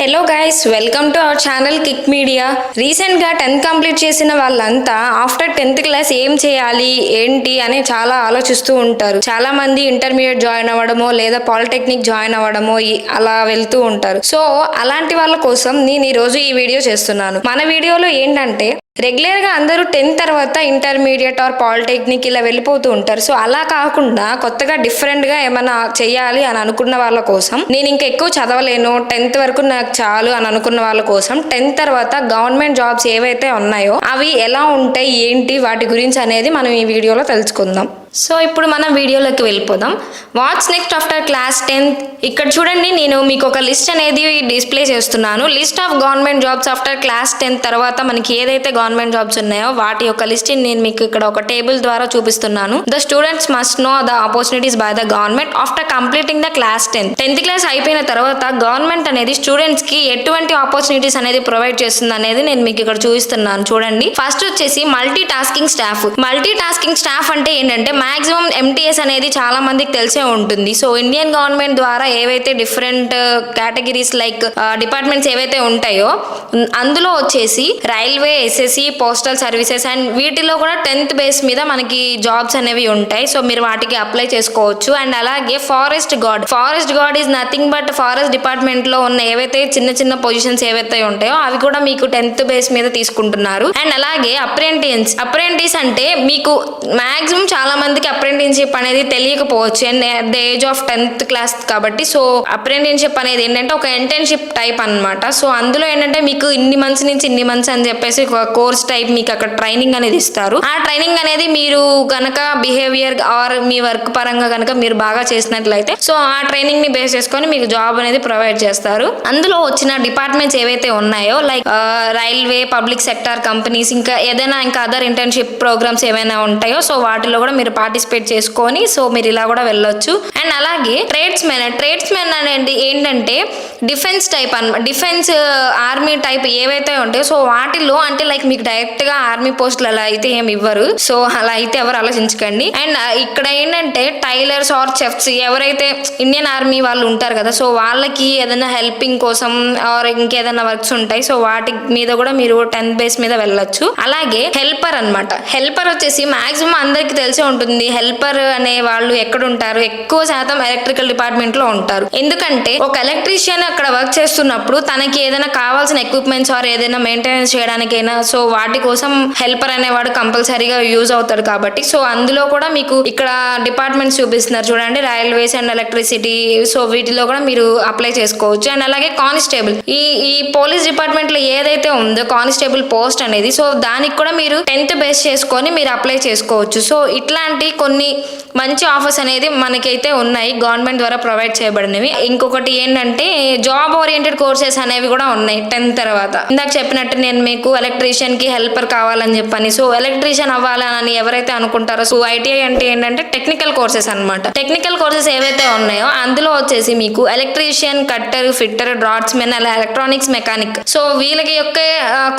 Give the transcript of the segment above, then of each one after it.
Hello guys, welcome to our channel kick media. రీసెంట్గా 10th complete చేసిన వాళ్ళంతా after 10th class ఏం చేయాలి ఏంటి అని చాలా ఆలోచిస్తూ ఉంటారు. చాలా మంది ఇంటర్మీడియట్ జాయిన్ అవ్వడమో లేదా పాలిటెక్నిక్ జాయిన్ అవ్వడమో అలా వెళ్తూ ఉంటారు. సో అలాంటి వాళ్ళ కోసం నేను ఈరోజు ఈ వీడియో చేస్తున్నాను. మన వీడియోలో ఏంటంటే రెగ్యులర్గా అందరూ 10th తర్వాత ఇంటర్మీడియట్ ఆర్ పాలిటెక్నిక్ ఇలా వెళ్ళిపోతూ ఉంటారు. సో అలా కాకుండా కొత్తగా డిఫరెంట్గా ఏమైనా చెయ్యాలి అని అనుకున్న వాళ్ళ కోసం, నేను ఇంకా ఎక్కువ చదవలేను 10th వరకు నాకు చాలు అని అనుకున్న వాళ్ళ కోసం 10th తర్వాత గవర్నమెంట్ జాబ్స్ ఏవైతే ఉన్నాయో అవి ఎలా ఉంటాయి ఏంటి వాటి గురించి అనేది మనం ఈ వీడియోలో తెలుసుకుందాం. సో ఇప్పుడు మనం వీడియోలోకి వెళ్ళిపోదాం. What's next after class 10th. ఇక్కడ చూడండి, నేను మీకు ఒక లిస్ట్ అనేది డిస్ప్లే చేస్తున్నాను. List of government jobs after class 10th తర్వాత మనకి ఏదైతే గవర్నమెంట్ జాబ్స్ ఉన్నాయో వాటి యొక్క లిస్ట్ నేను మీకు ఇక్కడ ఒక టేబుల్ ద్వారా చూపిస్తున్నాను. The students must know the opportunities by the government after completing the class 10th class అయిపోయిన తర్వాత గవర్నమెంట్ అనేది స్టూడెంట్స్ కి ఎటువంటి ఆపర్చునిటీస్ అనేది ప్రొవైడ్ చేస్తుంది అనేది నేను మీకు ఇక్కడ చూపిస్తున్నాను. చూడండి, ఫస్ట్ వచ్చేసి multi tasking staff. Multi tasking staff అంటే ఏంటంటే మాక్సిమం MTS అనేది చాలా మందికి తెలిసే ఉంటుంది. సో ఇండియన్ గవర్నమెంట్ ద్వారా ఏవైతే డిఫరెంట్ కేటగిరీస్ లైక్ డిపార్ట్మెంట్స్ ఏవైతే ఉంటాయో అందులో వచ్చేసి railway, SSC, postal services and వీటిలో కూడా 10th బేస్ మీద మనకి జాబ్స్ అనేవి ఉంటాయి. సో మీరు వాటికి అప్లై చేసుకోవచ్చు. అండ్ అలాగే forest gourd is nothing but forest department లో ఉన్న ఏవైతే చిన్న చిన్న పొజిషన్స్ ఏవైతే ఉంటాయో అవి కూడా మీకు 10th బేస్ మీద తీసుకుంటున్నారు. అండ్ అలాగే అప్రెంటిస్ అంటే మీకు మాక్సిమం చాలా మందికి అప్రెంటిస్షిప్ అనేది తెలియకపోవచ్చు and at the age of 10th class కాబట్టి. సో అప్రెంటిస్షిప్ అనేది ఏంటంటే ఒక ఇంటర్న్షిప్ టైప్ అన్నమాట. సో అందులో ఏంటంటే మీకు ఇన్ని మంత్స్ నుంచి ఇన్ని మంత్స్ అని చెప్పేసి ఒక కోర్స్ టైప్ మీకు అక్కడ ట్రైనింగ్ అనేది ఇస్తారు. ఆ ట్రైనింగ్ అనేది మీరు కనుక బిహేవియర్ ఆర్ మీ వర్క్ పరంగా కనుక మీరు బాగా చేసినట్లయితే సో ఆ ట్రైనింగ్ ని బేస్ చేసుకొని మీకు జాబ్ అనేది ప్రొవైడ్ చేస్తారు. అందులో వచ్చిన డిపార్ట్మెంట్స్ ఏవైతే ఉన్నాయో like railway, public sector companies, ఇంకా ఏదైనా ఇంకా అదర్ ఇంటర్న్షిప్ ప్రోగ్రామ్స్ ఏమైనా ఉంటాయో సో వాటిలో కూడా మీరు పార్టిసిపేట్ చేసుకొని సో మీరు ఇలా కూడా వెళ్ళొచ్చు. అండ్ అలాగే ట్రేడ్స్మెన్ అనేది ఏంటంటే డిఫెన్స్ టైప్ అన్నమాట. డిఫెన్స్ ఆర్మీ టైప్ ఏవైతే ఉంటాయో సో వాటిలో అంటే లైక్ మీకు డైరెక్ట్ గా ఆర్మీ పోస్టులు అలా అయితే ఏమి ఇవ్వరు. సో అలా అయితే ఎవరు ఆలోచించకండి. అండ్ ఇక్కడ ఏంటంటే టైలర్స్ ఆర్ చెఫ్స్ ఎవరైతే ఇండియన్ ఆర్మీ వాళ్ళు ఉంటారు కదా సో వాళ్ళకి ఏదైనా హెల్పింగ్ కోసం ఆర్ ఇంకేదైనా వర్క్స్ ఉంటాయి. సో వాటి మీద కూడా మీరు 10th బేస్ మీద వెళ్ళొచ్చు. అలాగే హెల్పర్ అన్నమాట. హెల్పర్ వచ్చేసి మాక్సిమం అందరికి తెలిసే ఉంటుంది. హెల్పర్ అనే వాళ్ళు ఎక్కడ ఉంటారు, ఎక్కువ శాతం ఎలక్ట్రికల్ డిపార్ట్మెంట్ లో ఉంటారు. ఎందుకంటే ఒక ఎలక్ట్రీషియన్ అక్కడ వర్క్ చేస్తున్నప్పుడు తనకి ఏదైనా కావాల్సిన ఎక్విప్మెంట్స్ ఆర్ ఏదైనా మెయింటెనెన్స్ చేయడానికైనా సో వాటి కోసం హెల్పర్ అనేవాడు కంపల్సరీగా యూజ్ అవుతాడు కాబట్టి సో అందులో కూడా మీకు ఇక్కడ డిపార్ట్మెంట్స్ చూపిస్తున్నారు చూడండి, రైల్వేస్ అండ్ ఎలక్ట్రిసిటీ. సో వీటిలో కూడా మీరు అప్లై చేసుకోవచ్చు. అండ్ అలాగే కానిస్టేబుల్, ఈ పోలీస్ డిపార్ట్మెంట్ లో ఏదైతే ఉందో కానిస్టేబుల్ పోస్ట్ అనేది సో దానికి కూడా మీరు 10th బేస్ చేసుకొని మీరు అప్లై చేసుకోవచ్చు. సో ఇట్లాంటి కొన్ని మంచి ఆఫర్స్ అనేది మనకైతే ఉన్నాయి గవర్నమెంట్ ద్వారా ప్రొవైడ్ చేయబడినవి. ఇంకొకటి ఏంటంటే జాబ్ ఓరియంటెడ్ కోర్సెస్ అనేవి కూడా ఉన్నాయి 10th తర్వాత. ఇందాక చెప్పినట్టు నేను మీకు ఎలక్ట్రీషియన్ కి హెల్పర్ కావాలని చెప్పని సో ఎలక్ట్రీషియన్ అవ్వాలని ఎవరైతే అనుకుంటారో సో ITI అంటే ఏంటంటే టెక్నికల్ కోర్సెస్ అన్నమాట. టెక్నికల్ కోర్సెస్ ఏవైతే ఉన్నాయో అందులో వచ్చేసి మీకు ఎలక్ట్రీషియన్, కట్టర్, ఫిట్టర్, డ్రాట్స్మెన్, అలా ఎలక్ట్రానిక్స్ మెకానిక్. సో వీళ్ళకి యొక్క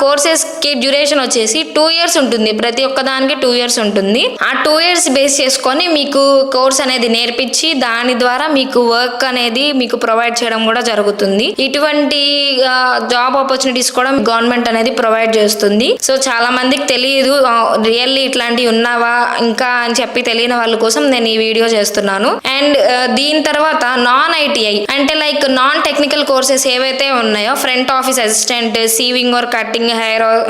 కోర్సెస్ కి డ్యూరేషన్ వచ్చేసి 2 years ఉంటుంది. ప్రతి ఒక్క దానికి 2 years ఉంటుంది. ఆ 2 years బేస్ చేసుకొని మీకు కోర్స్ అనేది నేర్పించి దాని ద్వారా మీకు వర్క్ అనేది మీకు ప్రొవైడ్ చేయడం కూడా జరుగుతుంది. ఇటువంటి జాబ్ ఆపర్చునిటీస్ కూడా గవర్నమెంట్ అనేది ప్రొవైడ్ చేస్తుంది. సో చాలా మందికి తెలియదు రియల్లీ ఇట్లాంటివి ఉన్నావా ఇంకా అని చెప్పి తెలియని వాళ్ళ కోసం నేను ఈ వీడియో చేస్తున్నాను. అండ్ దీని తర్వాత నాన్ ITI అంటే లైక్ నాన్ టెక్నికల్ కోర్సెస్ ఏవైతే ఉన్నాయో front office assistant, sewing or cutting,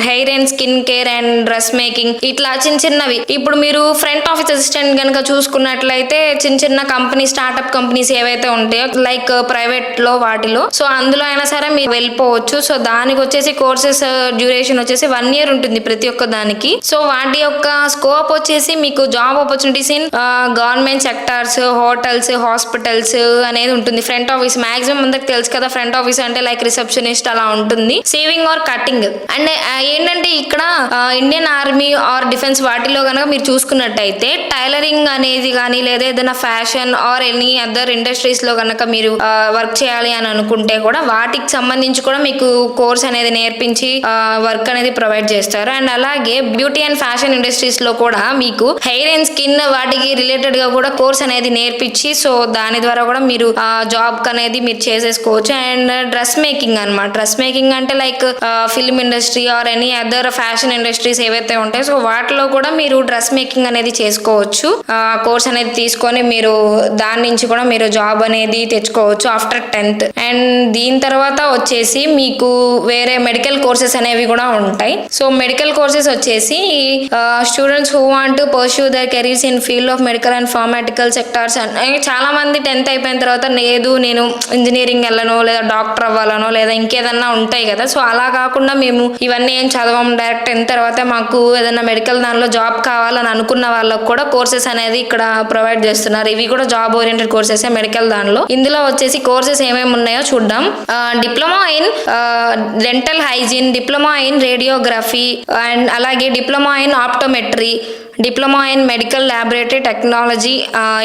hair and skin care and dress making, ఇట్లా చిన్నవి. ఇప్పుడు మీరు ఫ్రంట్ ఆఫీస్ అసిస్టెంట్ కనుక చూసుకున్నట్లయితే చిన్న కంపెనీ, స్టార్ట్అప్ కంపెనీస్ ఏవైతే ఉంటాయో లైక్ ప్రైవేట్ లో వాటిలో సో అందులో అయినా సరే మీరు వెళ్ళిపోవచ్చు. సో దానికి వచ్చేసి కోర్సెస్ డ్యూరేషన్ వచ్చేసి 1 year ఉంటుంది ప్రతి ఒక్క దానికి. సో వాటి యొక్క స్కోప్ వచ్చేసి మీకు job opportunities in government sectors, hotels, hospitals అనేది ఉంటుంది. ఫ్రంట్ ఆఫీస్ మాక్సిమం అందరికి తెలుసు కదా, ఫ్రంట్ ఆఫీస్ అంటే లైక్ రిసెప్షనిస్ట్ అలా ఉంటుంది. సేవింగ్ ఆర్ కటింగ్ అంటే ఏంటంటే ఇక్కడ ఇండియన్ ఆర్మీ ఆర్ డిఫెన్స్ వాటిలో కనుక మీరు చూసుకున్నట్టయితే టైలరింగ్ అనేది కానీ లేదా ఏదైనా fashion are any other industries లో కనుక మీరు వర్క్ చేయాలి అని అనుకుంటే కూడా వాటికి సంబంధించి కూడా మీకు కోర్స్ అనేది నేర్పించి వర్క్ అనేది ప్రొవైడ్ చేస్తారు. అండ్ అలాగే బ్యూటీ అండ్ ఫ్యాషన్ ఇండస్ట్రీస్ లో కూడా మీకు హెయిర్ అండ్ స్కిన్ వాటికి రిలేటెడ్ గా కూడా కోర్స్ అనేది నేర్పించి సో దాని ద్వారా కూడా మీరు జాబ్ అనేది మీరు చేసేసుకోవచ్చు. అండ్ డ్రెస్ మేకింగ్ అన్నమాట. డ్రెస్ మేకింగ్ అంటే like film industry are any other fashion industries ఏవైతే ఉంటాయో సో వాటిలో కూడా మీరు డ్రెస్ మేకింగ్ అనేది చేసుకోవచ్చు. కోర్స్ అనేది తీసుకొని మీరు దాని నుంచి కూడా మీరు జాబ్ అనేది తెచ్చుకోవచ్చు ఆఫ్టర్ 10th. అండ్ దీని తర్వాత వచ్చేసి మీకు వేరే మెడికల్ కోర్సెస్ అనేవి కూడా ఉంటాయి. సో మెడికల్ కోర్సెస్ వచ్చేసి students who want to pursue their careers in field of medical and pharmaceutical sectors. చాలా మంది 10th అయిపోయిన తర్వాత లేదు నేను ఇంజనీరింగ్ వెళ్ళను లేదా డాక్టర్ అవ్వాలనో లేదా ఇంకేదన్నా ఉంటాయి కదా. సో అలా కాకుండా మేము ఇవన్నీ ఏం చదవం, డైరెక్ట్ 10th తర్వాత మాకు ఏదైనా మెడికల్ దానిలో జాబ్ కావాలని అనుకున్న వాళ్ళకు కూడా కోర్సెస్ అనేది ఇక్కడ ప్రొవైడ్ చేస్తున్నారు. ఇవి కూడా జాబ్ ఓరియంటెడ్ కోర్సెస్ మెడికల్ దానిలో. ఇందులో వచ్చేసి కోర్సెస్ ఏమేమి ఉన్నాయో చూద్దాం. Diploma in dental hygiene, diploma in radiography and అలాగే diploma in optometry, diploma in medical laboratory technology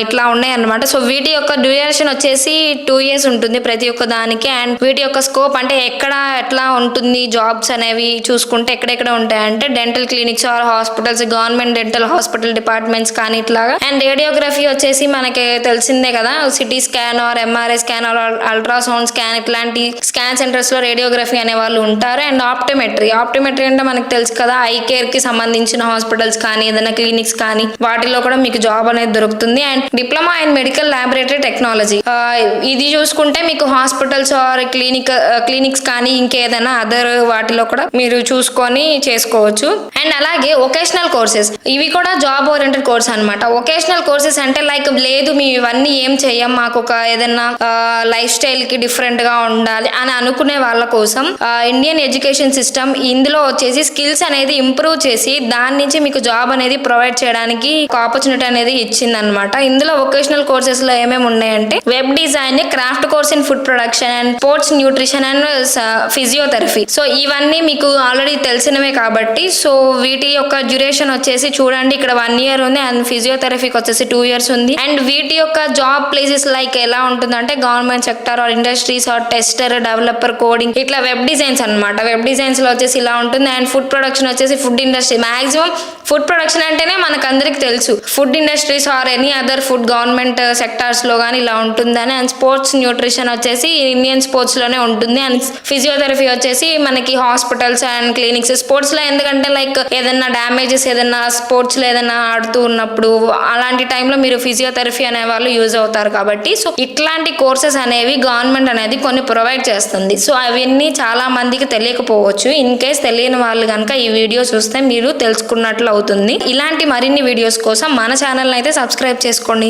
ఇట్లా ఉన్నాయి అన్నమాట. సో వీటి యొక్క డ్యూరేషన్ వచ్చేసి 2 years ఉంటుంది ప్రతి ఒక్క దానికి. అండ్ వీటి యొక్క స్కోప్ అంటే ఎట్లా ఉంటుంది జాబ్స్ అనేవి చూసుకుంటే ఎక్కడెక్కడ ఉంటాయంటే dental clinics or hospitals, government dental hospital departments కానీ ఇట్లాగా. అండ్ రేడియోగ్రఫీ వచ్చేసి మనకి తెలిసిందే కదా, CT scan or MRI scan or ultrasound scan ఇట్లాంటి స్కాన్ సెంటర్స్ లో రేడియోగ్రఫీ అనే వాళ్ళు ఉంటారు. అండ్ ఆప్టోమెట్రీ అంటే మనకు తెలుసు కదా, ఐ కేర్ కి సంబంధించిన హాస్పిటల్స్ కానీ ఏదైనా క్లినిక్స్ కానీ వాటిలో కూడా మీకు జాబ్ అనేది దొరుకుతుంది. And diploma in medical laboratory technology ఇది చూసుకుంటే మీకు హాస్పిటల్స్ ఆర్ క్లినిక్స్ కానీ ఇంకేదైనా అదర్ వాటిలో కూడా మీరు చూసుకొని చేసుకోవచ్చు. అండ్ అలాగే వొకేషనల్ కోర్సెస్ ఇవి కూడా జాబ్ ఓరియంటెడ్ కోర్స్ అన్నమాట. వొకేషనల్ కోర్సెస్ అంటే లైక్ లేదు మేము ఇవన్నీ ఏం చెయ్యం, మాకు ఒక ఏదైనా లైఫ్ స్టైల్ కి డిఫరెంట్ గా ఉండాలి అని అనుకునే వాళ్ళ కోసం ఇండియన్ ఎడ్యుకేషన్ సిస్టమ్ ఇందులో వచ్చేసి స్కిల్స్ అనేది ఇంప్రూవ్ చేసి దాని నుంచి మీకు జాబ్ అనేది ప్రొవైడ్ చేయడానికి ఒక ఆపర్చునిటీ అనేది ఇచ్చింది అనమాట. ఇందులో వొకేషనల్ కోర్సెస్ లో ఏమేమి ఉన్నాయంటే web design, craft course in food production and sports nutrition and physiotherapy. So ఇవన్నీ మీకు ఆల్రెడీ తెలిసినవే కాబట్టి సో వీటి యొక్క డ్యూరేషన్ వచ్చేసి చూడండి ఇక్కడ 1 year ఉంది. అండ్ ఫిజియోథెరపీకి వచ్చేసి 2 years ఉంది. అండ్ వీటి యొక్క జాబ్ ప్లేసెస్ లైక్ ఎలా ఉంటుందంటే government sector or industries or tester, developer, coding ఇట్లా వెబ్ డిజైన్స్ అనమాట. వెబ్ డిజైన్స్ లో వచ్చేసి ఇలా ఉంటుంది. అండ్ ఫుడ్ ప్రొడక్షన్ వచ్చేసి food industry. Maximum food production అంటేనే మనకు అందరికి తెలుసు food industries or any other food government sectors లో కానీ ఇలా ఉంటుందని. అండ్ స్పోర్ట్స్ న్యూట్రిషన్ వచ్చేసి ఇండియన్ స్పోర్ట్స్ లోనే ఉంటుంది. అండ్ ఫిజియోథెరపీ వచ్చేసి మనకి హాస్పిటల్స్ అండ్ క్లినిక్స్. స్పోర్ట్స్ లో ఎందుకంటే లైక్ ఏదైనా డ్యామేజెస్ ఏదైనా స్పోర్ట్స్ లో ఏదైనా ఆడుతూ ఉన్నప్పుడు అలాంటి టైంలో మీరు ఫిజియోథెరపీ అనే వాళ్ళు యూజ్ అవుతారు కాబట్టి సో ఇట్లాంటి కోర్సెస్ అనేవి గవర్నమెంట్ అనేది కొన్ని ప్రొవైడ్ చేస్తుంది. సో అవన్నీ చాలా మందికి తెలియకపోవచ్చు. ఇన్ కేస్ తెలియని వాళ్ళు కనుక ఈ వీడియో చూస్తే మీరు తెలుసుకున్నట్లు అవుతుంది. ఇలాంటి మరిన్ని వీడియోస్ కోసం మన ఛానల్ అయితే సబ్స్క్రైబ్ చేసుకోండి.